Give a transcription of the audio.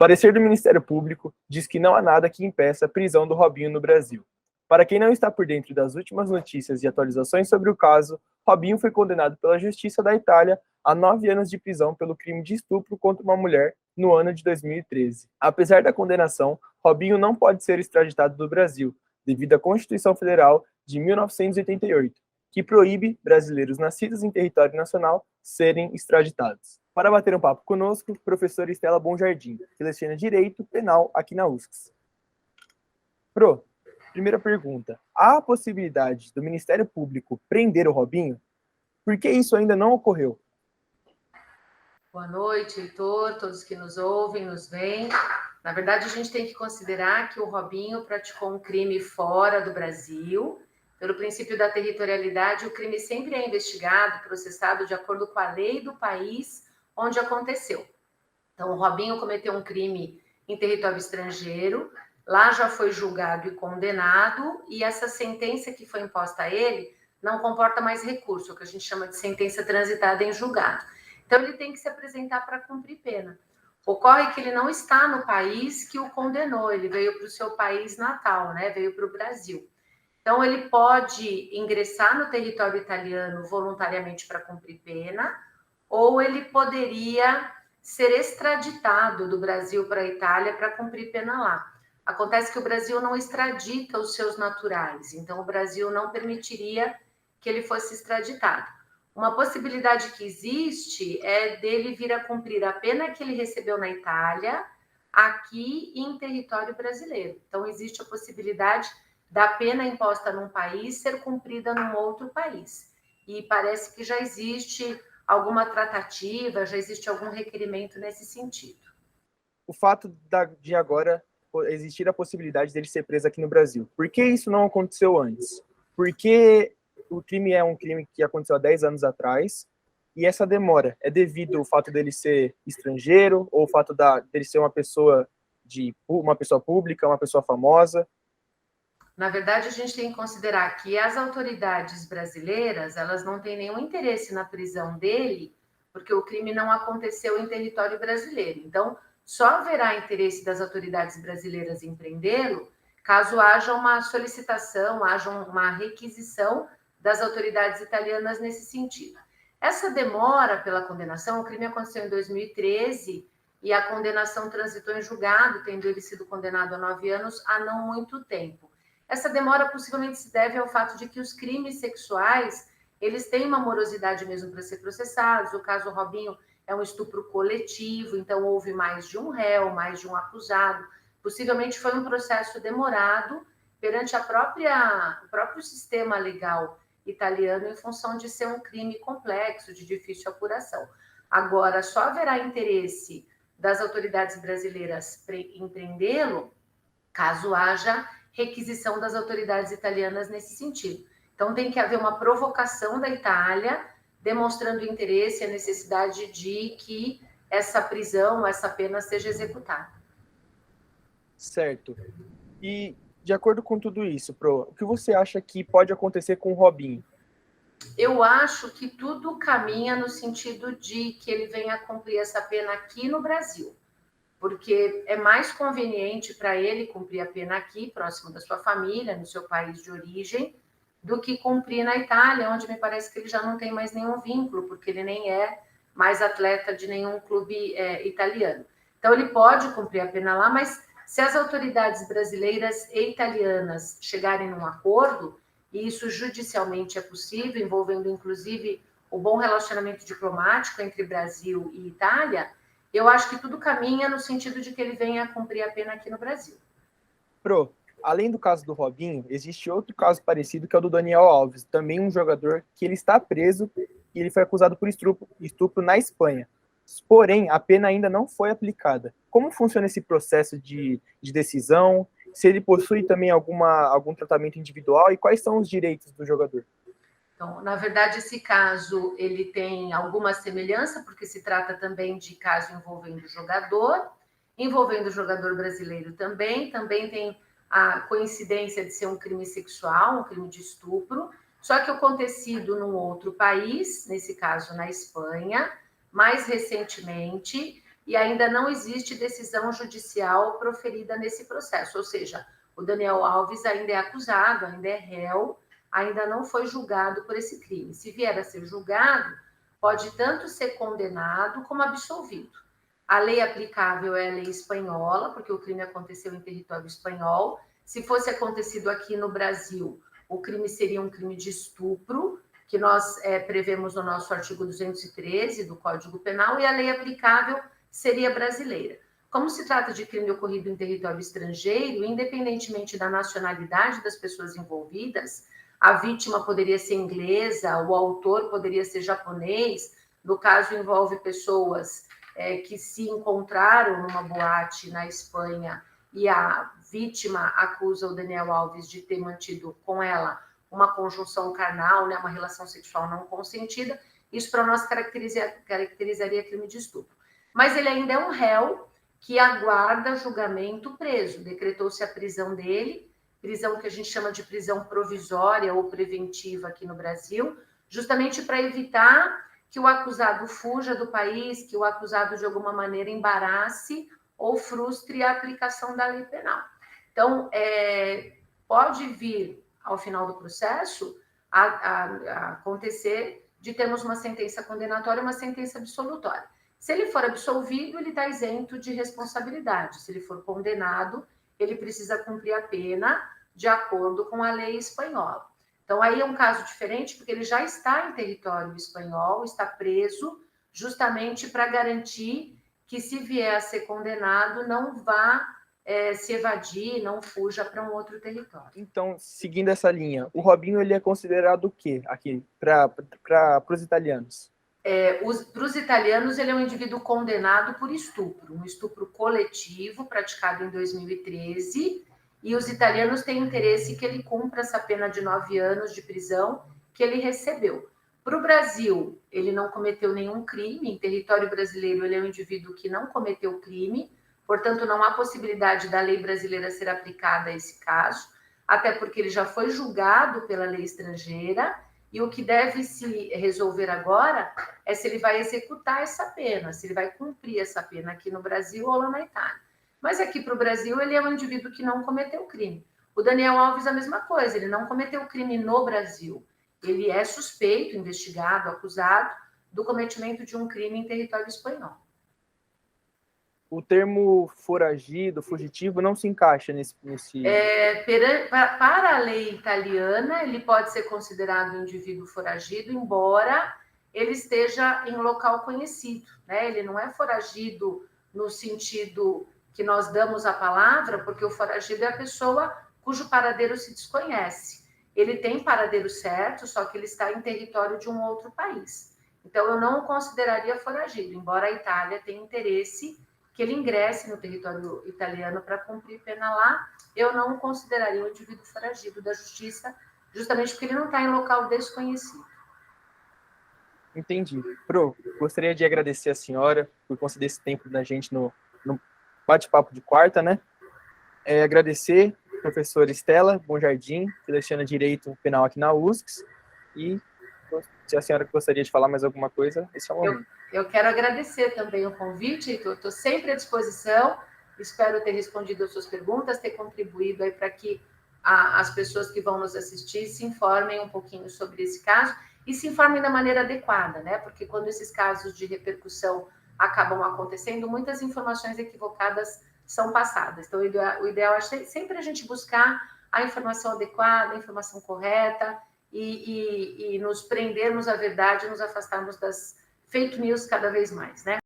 Parecer do Ministério Público diz que não há nada que impeça a prisão do Robinho no Brasil. Para quem não está por dentro das últimas notícias e atualizações sobre o caso, Robinho foi condenado pela Justiça da Itália a 9 anos de prisão pelo crime de estupro contra uma mulher no ano de 2013. Apesar da condenação, Robinho não pode ser extraditado do Brasil, devido à Constituição Federal de 1988, que proíbe brasileiros nascidos em território nacional serem extraditados. Para bater um papo conosco, professora Estela Bonjardim, que leciona Direito Penal aqui na USCS. Pro, primeira pergunta. Há a possibilidade do Ministério Público prender o Robinho? Por que isso ainda não ocorreu? Boa noite, Heitor, todos que nos ouvem, nos veem. Na verdade, a gente tem que considerar que o Robinho praticou um crime fora do Brasil. Pelo princípio da territorialidade, o crime sempre é investigado, processado de acordo com a lei do país onde aconteceu. Então, o Robinho cometeu um crime em território estrangeiro, lá já foi julgado e condenado, e essa sentença que foi imposta a ele não comporta mais recurso, o que a gente chama de sentença transitada em julgado. Então, ele tem que se apresentar para cumprir pena. Ocorre que ele não está no país que o condenou, ele veio para o seu país natal, né? Veio para o Brasil. Então, ele pode ingressar no território italiano voluntariamente para cumprir pena, ou ele poderia ser extraditado do Brasil para a Itália para cumprir pena lá. Acontece que o Brasil não extradita os seus naturais, então o Brasil não permitiria que ele fosse extraditado. Uma possibilidade que existe é dele vir a cumprir a pena que ele recebeu na Itália, aqui em território brasileiro. Então, existe a possibilidade da pena imposta num país ser cumprida num outro país. E parece que já existe alguma tratativa, já existe algum requerimento nesse sentido. O fato de agora existir a possibilidade dele ser preso aqui no Brasil, por que isso não aconteceu antes? Porque o crime é um crime que aconteceu há 10 anos atrás, e essa demora é devido ao fato dele ser estrangeiro, ou o fato dele ser uma pessoa pública, uma pessoa famosa? Na verdade, a gente tem que considerar que as autoridades brasileiras, elas não têm nenhum interesse na prisão dele, porque o crime não aconteceu em território brasileiro. Então, só haverá interesse das autoridades brasileiras em prendê-lo caso haja uma solicitação, haja uma requisição das autoridades italianas nesse sentido. Essa demora pela condenação, o crime aconteceu em 2013 e a condenação transitou em julgado, tendo ele sido condenado a 9 anos há não muito tempo. Essa demora possivelmente se deve ao fato de que os crimes sexuais, eles têm uma morosidade mesmo para ser processados. O caso Robinho é um estupro coletivo, então houve mais de um réu, mais de um acusado. Possivelmente foi um processo demorado perante o próprio sistema legal italiano em função de ser um crime complexo, de difícil apuração. Agora, só haverá interesse das autoridades brasileiras em prendê-lo caso haja requisição das autoridades italianas nesse sentido. Então, tem que haver uma provocação da Itália, demonstrando interesse e a necessidade de que essa prisão, essa pena seja executada. Certo. E, de acordo com tudo isso, Pro, o que você acha que pode acontecer com o Robinho? Eu acho que tudo caminha no sentido de que ele venha cumprir essa pena aqui no Brasil, porque é mais conveniente para ele cumprir a pena aqui, próximo da sua família, no seu país de origem, do que cumprir na Itália, onde me parece que ele já não tem mais nenhum vínculo, porque ele nem é mais atleta de nenhum clube italiano. Então, ele pode cumprir a pena lá, mas se as autoridades brasileiras e italianas chegarem num acordo, e isso judicialmente é possível, envolvendo inclusive o bom relacionamento diplomático entre Brasil e Itália, eu acho que tudo caminha no sentido de que ele venha cumprir a pena aqui no Brasil. Pro, além do caso do Robinho, existe outro caso parecido que é o do Daniel Alves, também um jogador que ele está preso e ele foi acusado por estupro na Espanha. Porém, a pena ainda não foi aplicada. Como funciona esse processo de decisão? Se ele possui também algum tratamento individual e quais são os direitos do jogador? Então, na verdade, esse caso ele tem alguma semelhança, porque se trata também de caso envolvendo o jogador brasileiro também tem a coincidência de ser um crime sexual, um crime de estupro, só que acontecido num outro país, nesse caso na Espanha, mais recentemente, e ainda não existe decisão judicial proferida nesse processo, ou seja, o Daniel Alves ainda é acusado, ainda é réu, ainda não foi julgado por esse crime. Se vier a ser julgado, pode tanto ser condenado como absolvido. A lei aplicável é a lei espanhola, porque o crime aconteceu em território espanhol. Se fosse acontecido aqui no Brasil, o crime seria um crime de estupro, que nós prevemos no nosso artigo 213 do Código Penal, e a lei aplicável seria brasileira. Como se trata de crime ocorrido em território estrangeiro, independentemente da nacionalidade das pessoas envolvidas, a vítima poderia ser inglesa, o autor poderia ser japonês, no caso envolve pessoas que se encontraram numa boate na Espanha e a vítima acusa o Daniel Alves de ter mantido com ela uma conjunção carnal, né, uma relação sexual não consentida, isso para nós caracterizaria crime de estupro. Mas ele ainda é um réu que aguarda julgamento preso. Decretou-se a prisão dele, prisão que a gente chama de prisão provisória ou preventiva aqui no Brasil, justamente para evitar que o acusado fuja do país, que o acusado de alguma maneira embarace ou frustre a aplicação da lei penal. Então, pode vir ao final do processo a acontecer de termos uma sentença condenatória e uma sentença absolutória. Se ele for absolvido, ele está isento de responsabilidade. Se ele for condenado, ele precisa cumprir a pena de acordo com a lei espanhola. Então, aí é um caso diferente, porque ele já está em território espanhol, está preso, justamente para garantir que, se vier a ser condenado, não vá se evadir, não fuja para um outro território. Então, seguindo essa linha, o Robinho ele é considerado o quê aqui para os italianos? Para os italianos, ele é um indivíduo condenado por estupro, um estupro coletivo praticado em 2013, e os italianos têm interesse que ele cumpra essa pena de 9 anos de prisão que ele recebeu. Para o Brasil, ele não cometeu nenhum crime, em território brasileiro ele é um indivíduo que não cometeu crime, portanto não há possibilidade da lei brasileira ser aplicada a esse caso, até porque ele já foi julgado pela lei estrangeira, e o que deve se resolver agora é se ele vai executar essa pena, se ele vai cumprir essa pena aqui no Brasil ou lá na Itália. Mas aqui para o Brasil, ele é um indivíduo que não cometeu crime. O Daniel Alves, a mesma coisa, ele não cometeu crime no Brasil. Ele é suspeito, investigado, acusado do cometimento de um crime em território espanhol. O termo foragido, fugitivo, não se encaixa nesse... Para a lei italiana, ele pode ser considerado um indivíduo foragido, embora ele esteja em local conhecido, né? Ele não é foragido no sentido que nós damos a palavra, porque o foragido é a pessoa cujo paradeiro se desconhece. Ele tem paradeiro certo, só que ele está em território de um outro país. Então, eu não o consideraria foragido, embora a Itália tenha interesse que ele ingresse no território italiano para cumprir pena lá, eu não o consideraria um indivíduo foragido da justiça, justamente porque ele não está em local desconhecido. Entendi. Pro, gostaria de agradecer a senhora por conceder esse tempo da gente no bate-papo de quarta, né? Agradecer a professora Estela Bonjardim, que leciona Direito Penal aqui na USCS, e se a senhora gostaria de falar mais alguma coisa, esse é o momento. Eu quero agradecer também o convite, Heitor, estou sempre à disposição, espero ter respondido as suas perguntas, ter contribuído aí para que as pessoas que vão nos assistir se informem um pouquinho sobre esse caso e se informem da maneira adequada, né? Porque quando esses casos de repercussão acabam acontecendo, muitas informações equivocadas são passadas. Então, o ideal é sempre a gente buscar a informação adequada, a informação correta e nos prendermos à verdade, nos afastarmos das fake news cada vez mais, né?